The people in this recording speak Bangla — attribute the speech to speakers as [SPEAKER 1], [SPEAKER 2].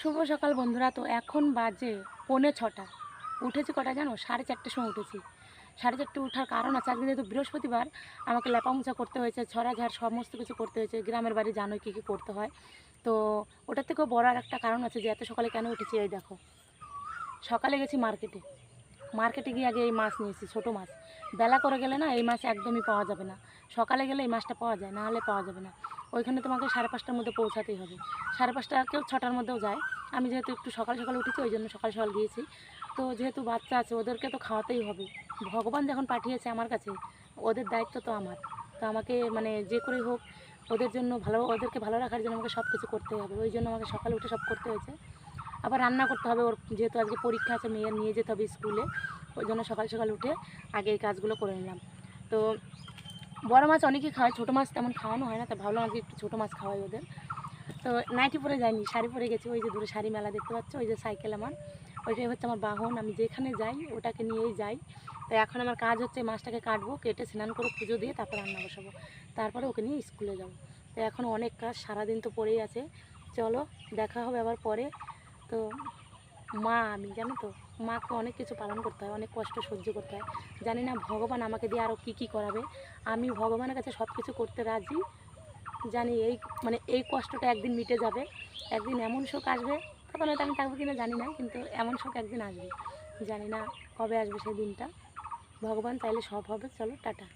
[SPEAKER 1] শুভ সকাল বন্ধুরা। তো এখন বাজে 5:45। উঠেছি কটা জানো? 4:30টার সময় উঠেছি। 4:30 ওঠার কারণ আছে, আজকে যেহেতু বৃহস্পতিবার আমাকে লেপামোছা করতে হয়েছে, ছড়াঝাড় সমস্ত কিছু করতে হয়েছে। গ্রামের বাড়ি জানোই কী কী করতে হয়। তো ওটার থেকেও বড় আর একটা কারণ আছে যে এত সকালে কেন উঠেছি। এই দেখো, সকালে গেছি মার্কেটে। মার্কেটে গিয়ে আগে এই মাছ নিয়েছি, ছোটো মাছ। বেলা করে গেলে না এই মাছ একদমই পাওয়া যাবে না। সকালে গেলে এই মাছটা পাওয়া যায়, না হলে পাওয়া যাবে না। ওইখানে তোমাকে 5:30টার মধ্যে পৌঁছাতেই হবে। 5:30, কেউ 6টার মধ্যেও যায়। আমি যেহেতু একটু সকাল সকাল উঠেছি ওই জন্য সকাল সকাল গিয়েছি। তো যেহেতু বাচ্চা আছে ওদেরকে তো খাওয়াতেই হবে। ভগবান যখন পাঠিয়েছে আমার কাছে, ওদের দায়িত্ব তো আমার। তো আমাকে মানে যে করেই হোক ওদের জন্য ভালো, ওদেরকে ভালো রাখার জন্য আমাকে সব কিছু করতেই হবে। ওই জন্য আমাকে সকালে উঠে সব করতে হয়েছে। আবার রান্না করতে হবে, ওর যেহেতু আজকে পরীক্ষা আছে, মেয়ের নিয়ে যেতে হবে স্কুলে। ওই জন্য সকাল সকাল উঠে আগে এই কাজগুলো করে নিলাম। তো বড় মাছ অনেকেই খাওয়ায়, ছোটো মাছ তেমন খাওয়ানো হয় না, তো ভাবলাম আজকে একটু ছোটো মাছ খাওয়াই ওদের। তো নাইটি পরে যাইনি, শাড়ি পরে গেছি। ওই যে দূরে শাড়ি মেলা দেখতে পাচ্ছ, ওই যে সাইকেল আমার, ওইটাই হচ্ছে আমার বাহন। আমি যেখানে যাই ওটাকে নিয়েই যাই। তো এখন আমার কাজ হচ্ছে মাছটাকে কাটবো, কেটে স্নান করে পুজো দিয়ে তারপর রান্না বসাবো, তারপরে ওকে নিয়ে স্কুলে যাবো। তো এখন অনেক কাজ, সারাদিন তো পড়েই আছে। চলো দেখা হবে আবার পরে। তো মা আমি, জানো তো, মাকে অনেক কিছু পালন করতে হয়, অনেক কষ্ট সহ্য করতে হয়। জানি না ভগবান আমাকে দিয়ে আরও কী কী করাবে। আমি ভগবানের কাছে সব কিছু করতে রাজি। জানি এই মানে এই কষ্টটা একদিন মিটে যাবে। একদিন এমন সুখ আসবে, তখন হয়তো আমি থাকবো কিনা জানি না, কিন্তু এমন সুখ একদিন আসবে। জানি না কবে আসবে সেই দিনটা। ভগবান চাইলে সব হবে। চলো টাটা।